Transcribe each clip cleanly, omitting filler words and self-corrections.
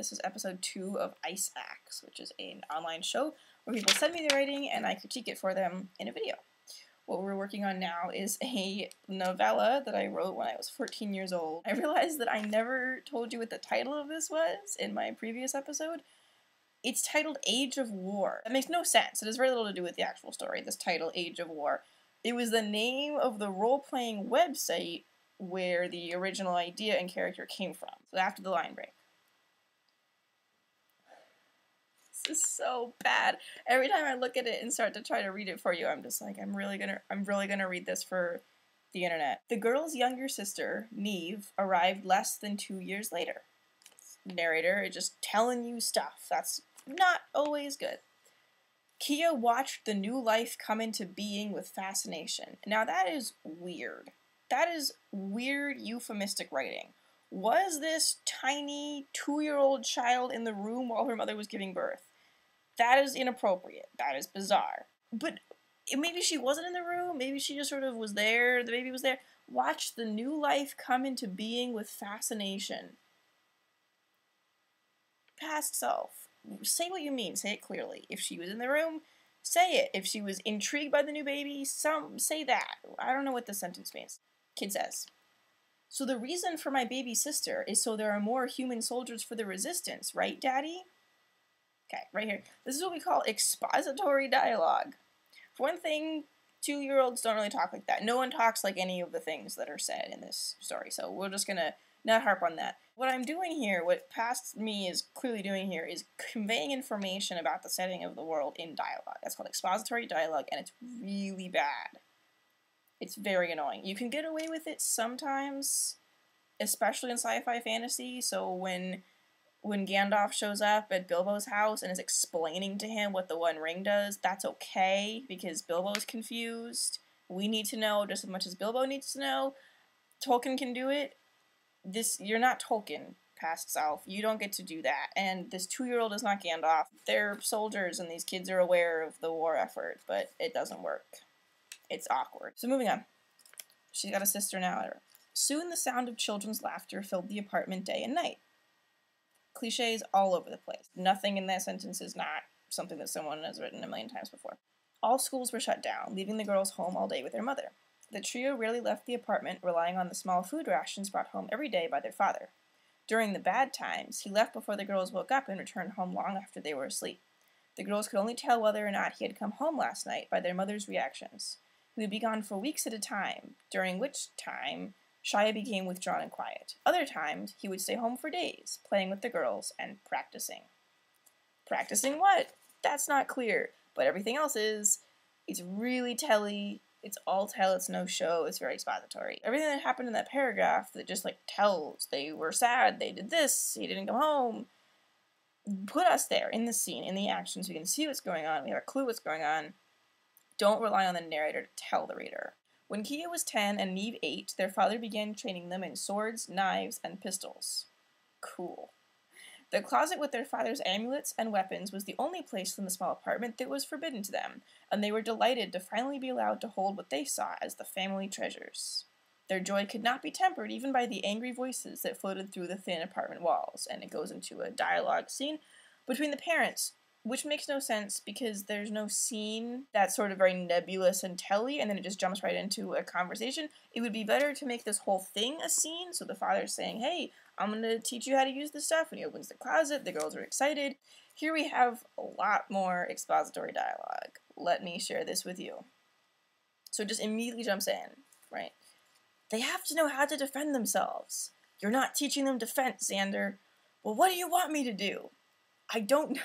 This is episode 2 of Ice Axe, which is an online show where people send me the writing and I critique it for them in a video. What we're working on now is a novella that I wrote when I was 14 years old. I realized that I never told you what the title of this was in my previous episode. It's titled Age of War. That makes no sense. It has very little to do with the actual story, this title, Age of War. It was the name of the role-playing website where the original idea and character came from. So after the line break. This is so bad. Every time I look at it and start to try to read it for you, I'm just like, I'm really gonna read this for the internet. The girl's younger sister, Neve, arrived less than 2 years later. Narrator is just telling you stuff. That's not always good. Kia watched the new life come into being with fascination. Now that is weird. That is weird euphemistic writing. Was this tiny 2-year-old child in the room while her mother was giving birth? That is inappropriate. That is bizarre. But maybe she wasn't in the room. Maybe she just sort of was there. The baby was there. Watch the new life come into being with fascination. Past self. Say what you mean. Say it clearly. If she was in the room, say it. If she was intrigued by the new baby, say that. I don't know what the sentence means. Kid says, "So the reason for my baby sister is so there are more human soldiers for the resistance, right, Daddy?" Okay, right here. This is what we call expository dialogue. For one thing, 2-year-olds don't really talk like that. No one talks like any of the things that are said in this story, so we're just gonna not harp on that. What I'm doing here, what past me is clearly doing here, is conveying information about the setting of the world in dialogue. That's called expository dialogue, and it's really bad. It's very annoying. You can get away with it sometimes, especially in sci-fi fantasy, so when Gandalf shows up at Bilbo's house and is explaining to him what the One Ring does, that's okay, because Bilbo's confused. We need to know just as much as Bilbo needs to know. Tolkien can do it. You're not Tolkien, past self. You don't get to do that. And this 2-year-old is not Gandalf. They're soldiers and these kids are aware of the war effort, but it doesn't work. It's awkward. So moving on. She's got a sister now. Soon the sound of children's laughter filled the apartment day and night. Cliches all over the place. Nothing in that sentence is not something that someone has written a million times before. All schools were shut down, leaving the girls home all day with their mother. The trio rarely left the apartment, relying on the small food rations brought home every day by their father. During the bad times, he left before the girls woke up and returned home long after they were asleep. The girls could only tell whether or not he had come home last night by their mother's reactions. He would be gone for weeks at a time, during which time Shia became withdrawn and quiet. Other times, he would stay home for days, playing with the girls and practicing. Practicing what? That's not clear, but everything else is. It's really telly. It's all tell, it's no show, it's very expository. Everything that happened in that paragraph that just tells, they were sad, they did this, he didn't come home, put us there in the scene, in the action, so we can see what's going on, we have a clue what's going on. Don't rely on the narrator to tell the reader. When Kia was 10 and Neve 8, their father began training them in swords, knives, and pistols. Cool. The closet with their father's amulets and weapons was the only place in the small apartment that was forbidden to them, and they were delighted to finally be allowed to hold what they saw as the family treasures. Their joy could not be tempered even by the angry voices that floated through the thin apartment walls, and it goes into a dialogue scene between the parents, which makes no sense because there's no scene that's sort of very nebulous and telly, and then it just jumps right into a conversation. It would be better to make this whole thing a scene, so the father's saying, hey, I'm going to teach you how to use this stuff. When he opens the closet, the girls are excited. Here we have a lot more expository dialogue. Let me share this with you. So it just immediately jumps in, right? They have to know how to defend themselves. You're not teaching them defense, Xander. Well, what do you want me to do? I don't know.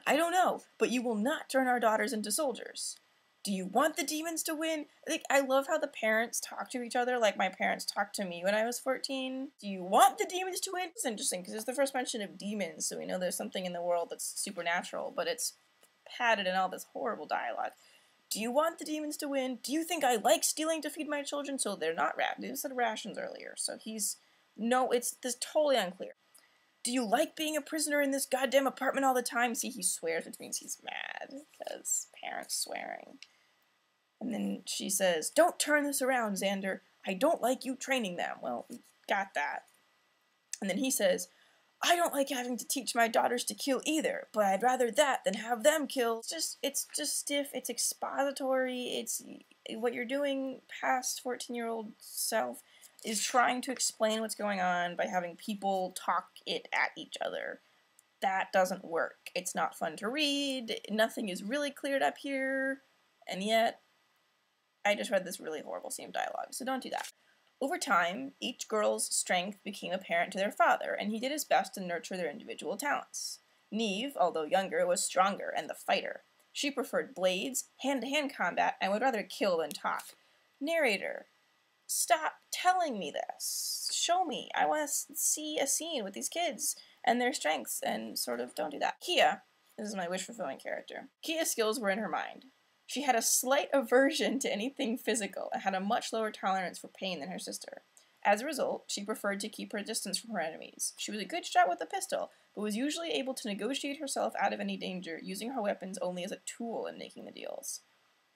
I don't know, but you will not turn our daughters into soldiers. Do you want the demons to win? I love how the parents talk to each other like my parents talked to me when I was 14. Do you want the demons to win? It's interesting because it's the first mention of demons, so we know there's something in the world that's supernatural, but it's padded in all this horrible dialogue. Do you want the demons to win? Do you think I like stealing to feed my children? So they're not rations. They said rations earlier, so no, it's this totally unclear. Do you like being a prisoner in this goddamn apartment all the time? See, he swears, which means he's mad, because parents swearing. And then she says, don't turn this around, Xander. I don't like you training them. Well, we got that. And then he says, I don't like having to teach my daughters to kill either, but I'd rather that than have them kill. It's just stiff, it's expository, it's what you're doing past 14-year-old self is trying to explain what's going on by having people talk it at each other. That doesn't work. It's not fun to read, nothing is really cleared up here, and yet I just read this really horrible scene of dialogue, so don't do that. Over time, each girl's strength became apparent to their father, and he did his best to nurture their individual talents. Neve, although younger, was stronger and the fighter. She preferred blades, hand-to-hand combat, and would rather kill than talk. Narrator, stop telling me this. Show me. I want to see a scene with these kids and their strengths, and sort of don't do that. Kia, this is my wish-fulfilling character. Kia's skills were in her mind. She had a slight aversion to anything physical and had a much lower tolerance for pain than her sister. As a result, she preferred to keep her distance from her enemies. She was a good shot with a pistol, but was usually able to negotiate herself out of any danger, using her weapons only as a tool in making the deals.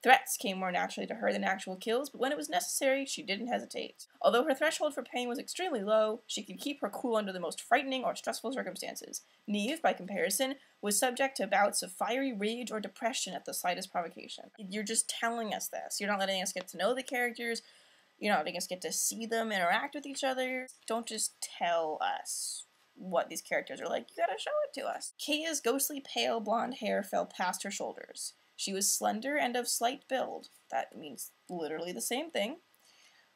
Threats came more naturally to her than actual kills, but when it was necessary, she didn't hesitate. Although her threshold for pain was extremely low, she could keep her cool under the most frightening or stressful circumstances. Neve, by comparison, was subject to bouts of fiery rage or depression at the slightest provocation. You're just telling us this. You're not letting us get to know the characters. You're not letting us get to see them interact with each other. Don't just tell us what these characters are like. You gotta show it to us. Kia's ghostly pale blonde hair fell past her shoulders. She was slender and of slight build. That means literally the same thing.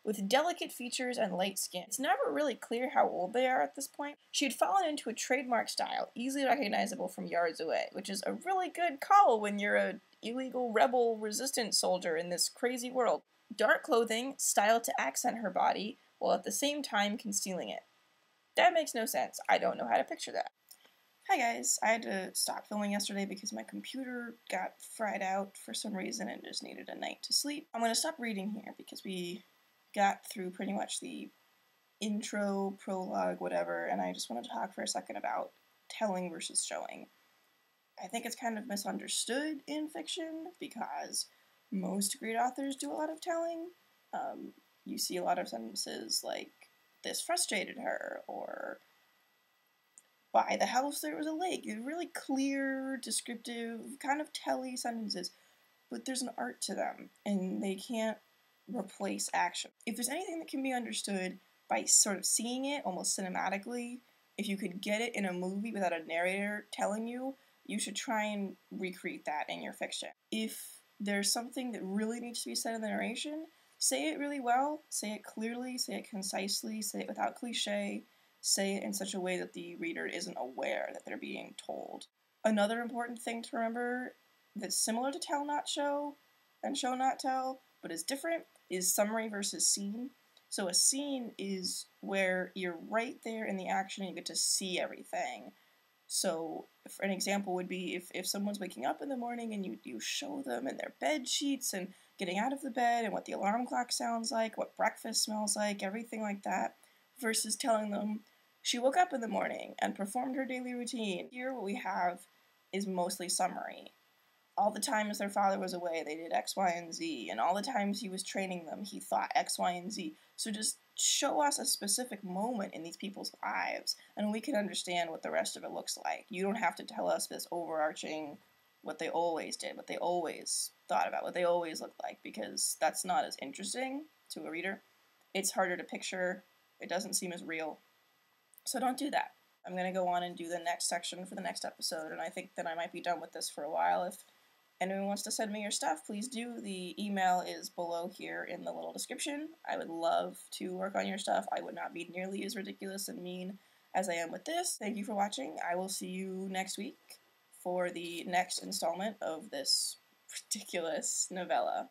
With delicate features and light skin. It's never really clear how old they are at this point. She had fallen into a trademark style, easily recognizable from yards away, which is a really good call when you're an illegal rebel resistance soldier in this crazy world. Dark clothing, styled to accent her body, while at the same time concealing it. That makes no sense. I don't know how to picture that. Hi guys, I had to stop filming yesterday because my computer got fried out for some reason and just needed a night to sleep. I'm going to stop reading here because we got through pretty much the intro, prologue, whatever, and I just want to talk for a second about telling versus showing. I think it's kind of misunderstood in fiction because most great authors do a lot of telling. You see a lot of sentences like, this frustrated her, or by the house there was a lake. Really clear, descriptive, kind of telly sentences, but there's an art to them, and they can't replace action. If there's anything that can be understood by sort of seeing it almost cinematically, if you could get it in a movie without a narrator telling you, you should try and recreate that in your fiction. If there's something that really needs to be said in the narration, say it really well, say it clearly, say it concisely, say it without cliche, say it in such a way that the reader isn't aware that they're being told. Another important thing to remember that's similar to tell not show and show not tell, but is different, is summary versus scene. So a scene is where you're right there in the action and you get to see everything. So an example would be if someone's waking up in the morning and you show them in their bed sheets and getting out of the bed and what the alarm clock sounds like, what breakfast smells like, everything like that, versus telling them, she woke up in the morning and performed her daily routine. Here what we have is mostly summary. All the times their father was away, they did X, Y, and Z, and all the times he was training them, he thought X, Y, and Z. So just show us a specific moment in these people's lives, and we can understand what the rest of it looks like. You don't have to tell us this overarching, what they always did, what they always thought about, what they always looked like, because that's not as interesting to a reader. It's harder to picture, it doesn't seem as real. So don't do that. I'm going to go on and do the next section for the next episode, and I think that I might be done with this for a while. If anyone wants to send me your stuff, please do. The email is below here in the little description. I would love to work on your stuff. I would not be nearly as ridiculous and mean as I am with this. Thank you for watching. I will see you next week for the next installment of this ridiculous novella.